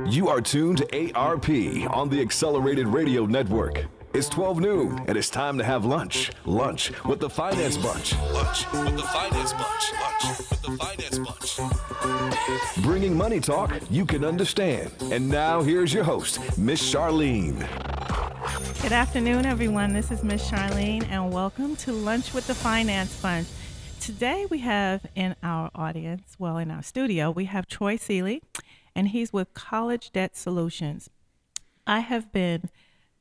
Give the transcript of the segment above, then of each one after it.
You are tuned to ARP on the Accelerated Radio Network. It's 12 noon, and it's time to have lunch. Lunch with the Finance Bunch. Lunch with the Finance Bunch. Lunch with the Finance Bunch. Bringing money talk you can understand. And now here's your host, Miss Charline. Good afternoon, everyone. This is Miss Charline, and welcome to Lunch with the Finance Bunch. Today we have in our audience, in our studio, we have Troy Seeley, and he's with College Debt Solutions. I have been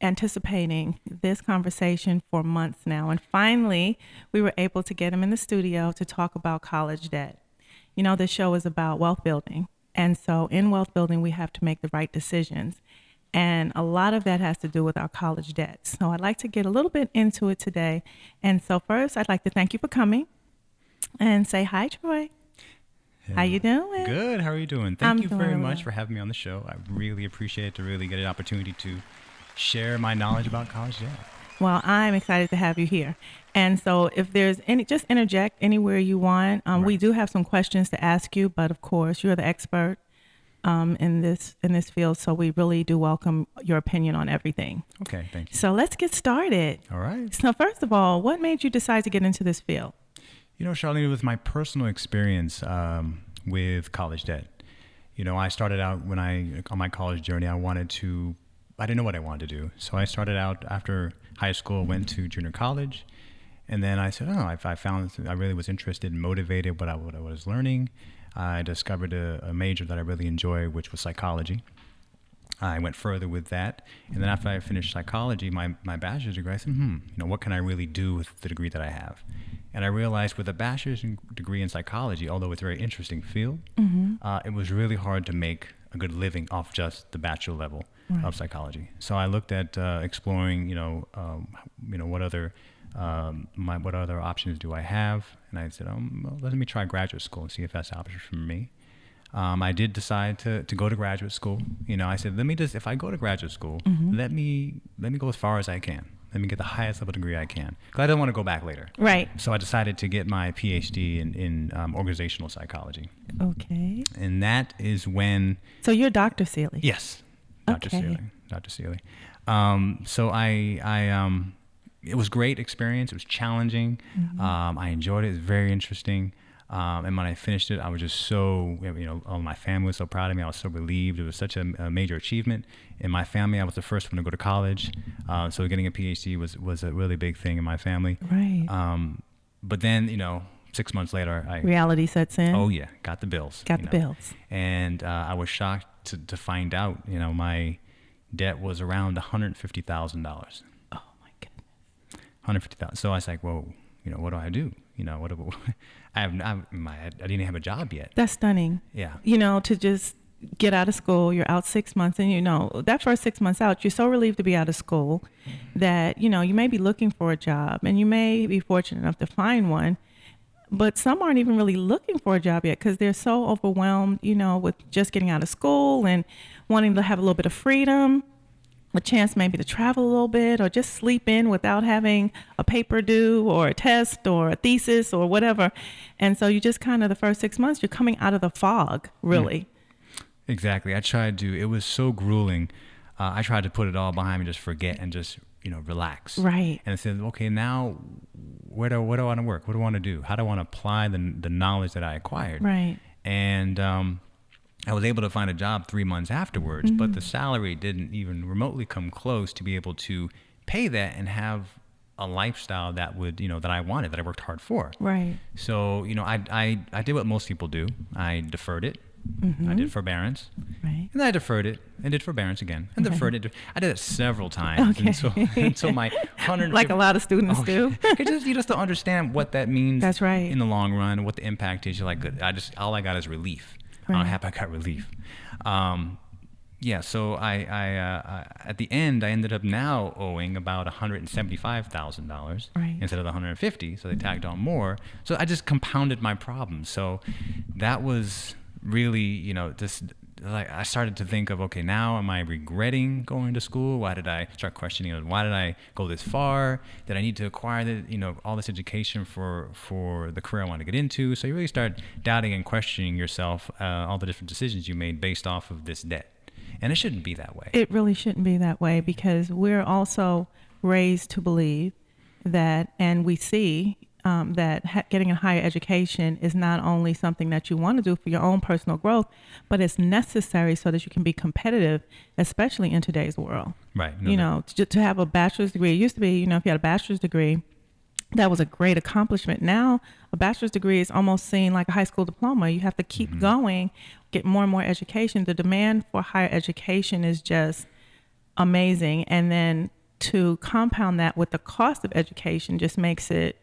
anticipating this conversation for months now, and finally we were able to get him in the studio to talk about college debt. You know, this show is about wealth building, and so in wealth building we have to make the right decisions, and a lot of that has to do with our college debt. So I'd like to get a little bit into it today, and so first I'd like to thank you for coming and say hi, Troy. Hey. How you doing? Good. How are you doing? Thank you very much for having me on the show. I really appreciate it to really get an opportunity to share my knowledge about college debt. Well, I'm excited to have you here. And so if there's any, just interject anywhere you want. Right. We do have some questions to ask you, but of course you're the expert in this field. So we really do welcome your opinion on everything. Okay. Thank you. So let's get started. All right. So first of all, what made you decide to get into this field? You know, Charlene, with my personal experience with college debt, you know, I started out on my college journey, I didn't know what I wanted to do. So I started out after high school, went to junior college, and then I said, I found I really was interested and motivated what I was learning. I discovered a major that I really enjoy, which was psychology. I went further with that, and then after I finished psychology, my bachelor's degree, I said, what can I really do with the degree that I have? And I realized with a bachelor's degree in psychology, although it's a very interesting field, it was really hard to make a good living off just the bachelor level of psychology. So I looked at exploring, what other options do I have? And I said, let me try graduate school and see if that's an option for me. I did decide to go to graduate school. You know, I said, if I go to graduate school, let me go as far as I can. Let me get the highest level degree I can, because I don't want to go back later. Right. So I decided to get my PhD in organizational psychology. Okay. And that is when. So you're Dr. Seeley. Yes, Dr. Seeley. Dr. Seeley. So it was a great experience. It was challenging. I enjoyed it. It was very interesting. And when I finished it, I was just so, all my family was so proud of me. I was so relieved. It was such a major achievement. In my family, I was the first one to go to college. So getting a PhD was a really big thing in my family. Right. But then, 6 months later, reality sets in. Oh, yeah. Got the bills. Bills. And I was shocked to find out, my debt was around $150,000. Oh, my goodness. $150,000. So I was like, whoa, what do I do? I didn't have a job yet. That's stunning. Yeah. To just get out of school, you're out 6 months, and that first 6 months out, you're so relieved to be out of school that, you may be looking for a job, and you may be fortunate enough to find one, but some aren't even really looking for a job yet because they're so overwhelmed, with just getting out of school and wanting to have a little bit of freedom, a chance maybe to travel a little bit or just sleep in without having a paper due or a test or a thesis or whatever. And so you just kind of the first 6 months, you're coming out of the fog, really. Exactly. It was so grueling. I tried to put it all behind me, just forget and just, relax. Right. And I said, okay, now where do I want to work? What do I want to do? How do I want to apply the knowledge that I acquired? Right. And, I was able to find a job 3 months afterwards, but the salary didn't even remotely come close to be able to pay that and have a lifestyle that would, that I wanted, that I worked hard for. Right. So, I did what most people do. I deferred it. I did forbearance. Right. And I deferred it and did forbearance again and deferred it. I did it several times until my 100. Like a lot of students do. You just don't understand what that means. That's right. In the long run and what the impact is. You're like, all I got is relief. Right. I'm happy I got relief. So I at the end, I ended up now owing about $175,000 instead of the $150,000. So they tagged on more. So I just compounded my problems. So that was really, just like I started to think of, okay, now am I regretting going to school? Why did I start questioning? Why did I go this far? Did I need to acquire all this education for the career I want to get into? So you really start doubting and questioning yourself, all the different decisions you made based off of this debt. And it shouldn't be that way. It really shouldn't be that way, because we're also raised to believe that, and we see that getting a higher education is not only something that you want to do for your own personal growth, but it's necessary so that you can be competitive, especially in today's world. Right. To have a bachelor's degree, it used to be, if you had a bachelor's degree, that was a great accomplishment. Now, a bachelor's degree is almost seen like a high school diploma. You have to keep going, get more and more education. The demand for higher education is just amazing. And then to compound that with the cost of education just makes it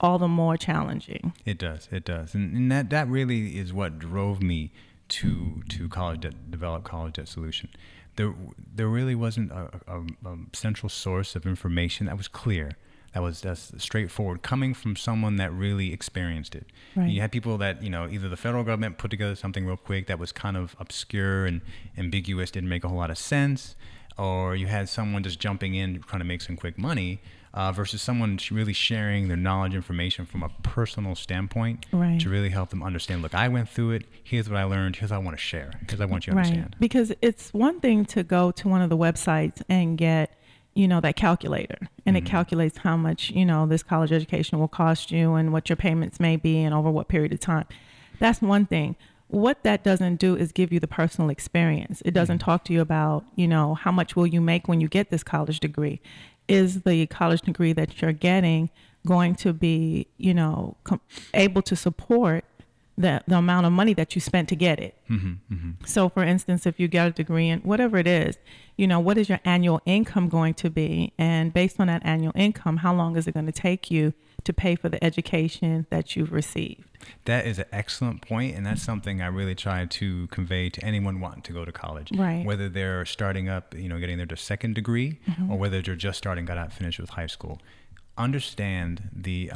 all the more challenging. It does. And that really is what drove me to college debt, develop college debt solution. There really wasn't a central source of information that was clear. That's straightforward, coming from someone that really experienced it. Right. You had people that, either the federal government put together something real quick that was kind of obscure and ambiguous, didn't make a whole lot of sense, or you had someone just jumping in trying to make some quick money, versus someone really sharing their knowledge, information from a personal standpoint, right, to really help them understand, look, I went through it, here's what I learned, here's what I want to share, because I want you to understand. Because it's one thing to go to one of the websites and get that calculator, and it calculates how much, this college education will cost you and what your payments may be and over what period of time. That's one thing. What that doesn't do is give you the personal experience. It doesn't talk to you about, how much will you make when you get this college degree? Is the college degree that you're getting going to be, able to support the amount of money that you spent to get it? So for instance, if you get a degree in whatever it is, what is your annual income going to be? And based on that annual income, how long is it going to take you to pay for the education that you've received? That is an excellent point, and that's something I really try to convey to anyone wanting to go to college. Right. Whether they're starting up, getting their second degree, or whether they're just got out finished with high school. Understand the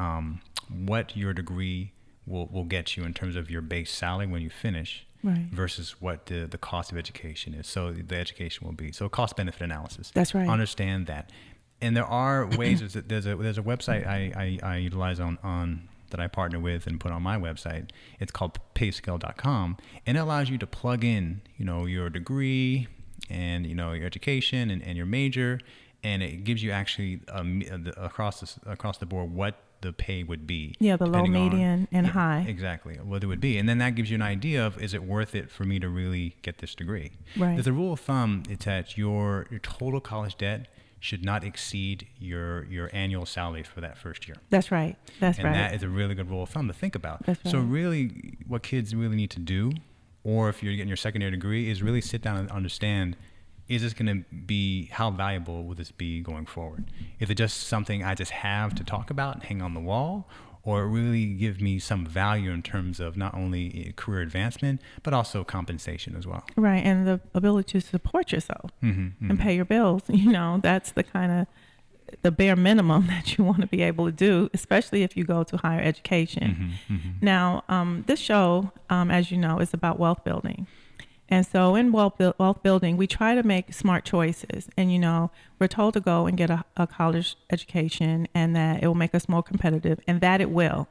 what your degree will get you in terms of your base salary when you finish, right, versus what the cost of education is. So the education will be. So cost-benefit analysis. That's right. Understand that. And there are ways, there's a website I utilize on that I partner with and put on my website. It's called payscale.com, and it allows you to plug in, your degree and, your education and your major, and it gives you actually across the board what the pay would be. Yeah, the low, median, and high. Exactly, what it would be. And then that gives you an idea of, is it worth it for me to really get this degree? Right. There's a rule of thumb, it's that your total college debt should not exceed your annual salary for that first year. That's right. And that is a really good rule of thumb to think about. That's right. So really what kids really need to do, or if you're getting your secondary degree, is really sit down and understand, is this going to be, how valuable will this be going forward? Is it just something I just have to talk about and hang on the wall, or really give me some value in terms of not only career advancement, but also compensation as well? Right, and the ability to support yourself and pay your bills. That's the kind of the bare minimum that you want to be able to do, especially if you go to higher education. Now, this show, as you know, is about wealth building. And so in wealth building, we try to make smart choices. And, we're told to go and get a college education, and that it will make us more competitive, and that it will.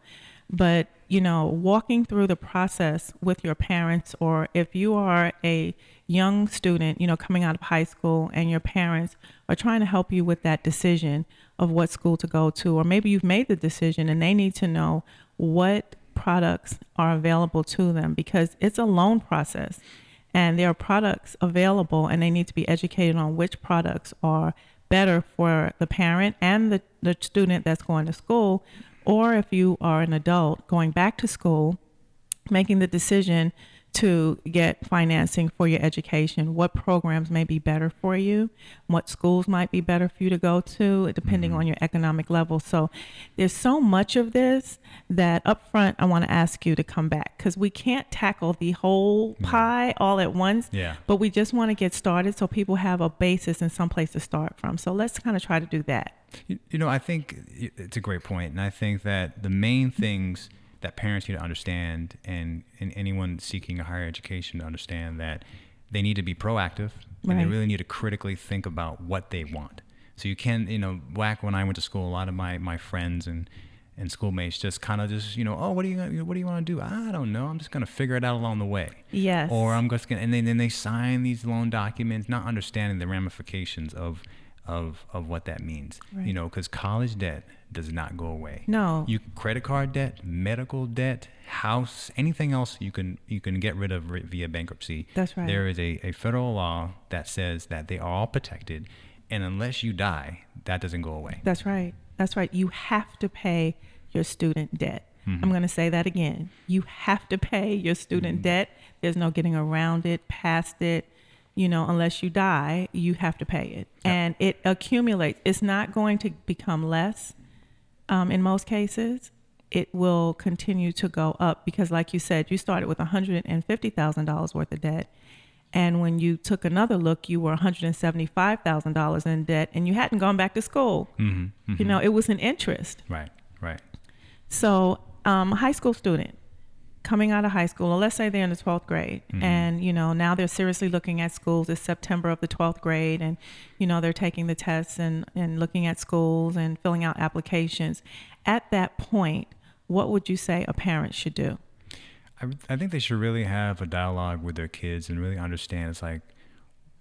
But, walking through the process with your parents, or if you are a young student, coming out of high school, and your parents are trying to help you with that decision of what school to go to, or maybe you've made the decision and they need to know what products are available to them, because it's a loan process. And there are products available, and they need to be educated on which products are better for the parent and the student that's going to school. Or if you are an adult going back to school, making the decision to get financing for your education, what programs may be better for you, what schools might be better for you to go to, depending on your economic level. So there's so much of this that up front I want to ask you to come back, because we can't tackle the whole pie all at once, but we just want to get started so people have a basis and some place to start from. So let's kind of try to do that. I think it's a great point, and I think that the main things that parents need to understand, and anyone seeking a higher education to understand, that they need to be proactive, and they really need to critically think about what they want. So you can, back when I went to school, a lot of my friends and and schoolmates just kind of just, oh, what do you want to do? I don't know. I'm just going to figure it out along the way. Yes. Or I'm just going to, and then they sign these loan documents, not understanding the ramifications of what that means. Right. Because college debt does not go away. No. Credit card debt, medical debt, house, anything else you can get rid of via bankruptcy. That's right. There is a federal law that says that they are all protected, and unless you die, that doesn't go away. That's right. That's right. You have to pay your student debt. Mm-hmm. I'm going to say that again. You have to pay your student Mm-hmm. debt. There's no getting around it, past it. Unless you die, you have to pay it. Yep. And it accumulates. It's not going to become less in most cases. It will continue to go up because, like you said, you started with $150,000 worth of debt. And when you took another look, you were $175,000 in debt, and you hadn't gone back to school. Mm-hmm. Mm-hmm. It was an interest. Right. So a high school student coming out of high school, or let's say they're in the 12th grade, mm-hmm. and, now they're seriously looking at schools. It's September of the 12th grade, and, they're taking the tests and looking at schools and filling out applications. At that point, what would you say a parent should do? I think they should really have a dialogue with their kids and really understand. It's like,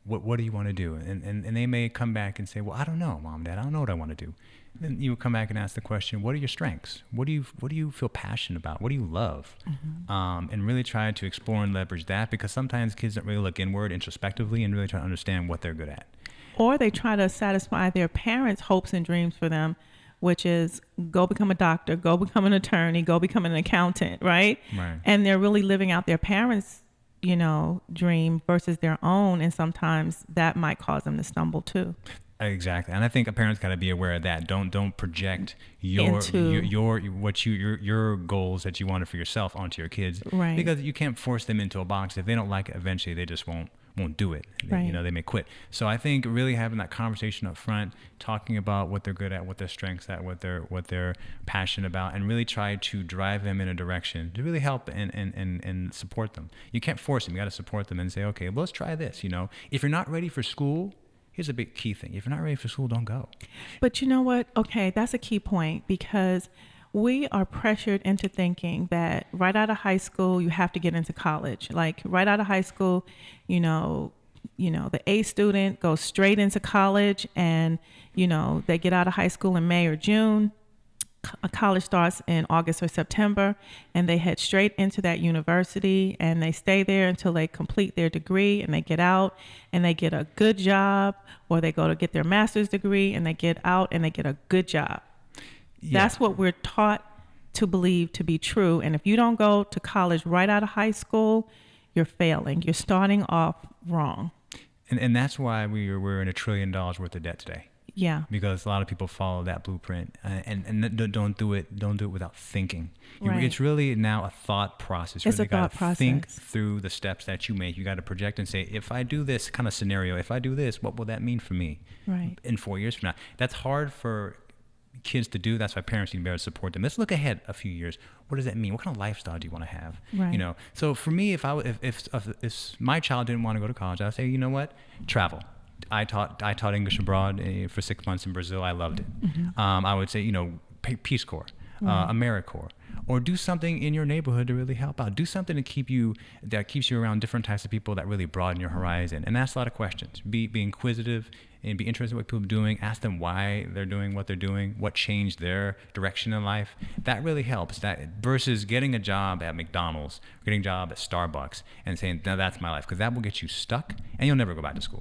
what do you want to do? And they may come back and say, well, I don't know, Mom, Dad, I don't know what I want to do. And then you come back and ask the question, what are your strengths? What do you feel passionate about? What do you love? Mm-hmm. And really try to explore and leverage that, because sometimes kids don't really look inward introspectively and really try to understand what they're good at. Or they try to satisfy their parents' hopes and dreams for them, which is go become a doctor, go become an attorney, go become an accountant, right? Right. And they're really living out their parents' dream versus their own, and sometimes that might cause them to stumble too. Exactly, and I think parents got to be aware of that. Don't project your goals that you wanted for yourself onto your kids, right? Because you can't force them into a box. If they don't like it, eventually they just won't do it. Right. They may quit. So I think really having that conversation up front, talking about what they're good at, what their strengths at, what they're passionate about, and really try to drive them in a direction to really help and support them. You can't force them. You got to support them and say, okay, well, let's try this. If you're not ready for school, here's a big key thing. If you're not ready for school, don't go. But you know what? Okay, that's a key point, because we are pressured into thinking that right out of high school, you have to get into college. Like right out of high school, the A student goes straight into college, and, they get out of high school in May or June. College starts in August or September, and they head straight into that university, and they stay there until they complete their degree, and they get out and they get a good job, or they go to get their master's degree and they get out and they get a good job. Yeah. That's what we're taught to believe to be true. And if you don't go to college right out of high school, you're failing. You're starting off wrong. And that's why we're in $1 trillion worth of debt today. Yeah. Because a lot of people follow that blueprint and don't do it without thinking. Right. It's really now a thought process. It's really a thought process. Think through the steps that you make. You got to project and say, if I do this kind of scenario, if I do this, what will that mean for me? Right. In 4 years from now? That's hard for kids to do. That's why parents need to be able to support them. Let's look ahead a few years. What does that mean? What kind of lifestyle do you want to have? Right. So for me, if my child didn't want to go to college, I'd say, you know what? Travel. I taught English abroad for 6 months in Brazil. I loved it. Mm-hmm. I would say, Peace Corps, AmeriCorps, or do something in your neighborhood to really help out. Do something to keeps you around different types of people that really broaden your horizon, and ask a lot of questions. Be inquisitive and be interested in what people are doing. Ask them why they're doing what they're doing, what changed their direction in life. That really helps. That versus getting a job at McDonald's, getting a job at Starbucks, and saying, "No, that's my life," because that will get you stuck, and you'll never go back to school.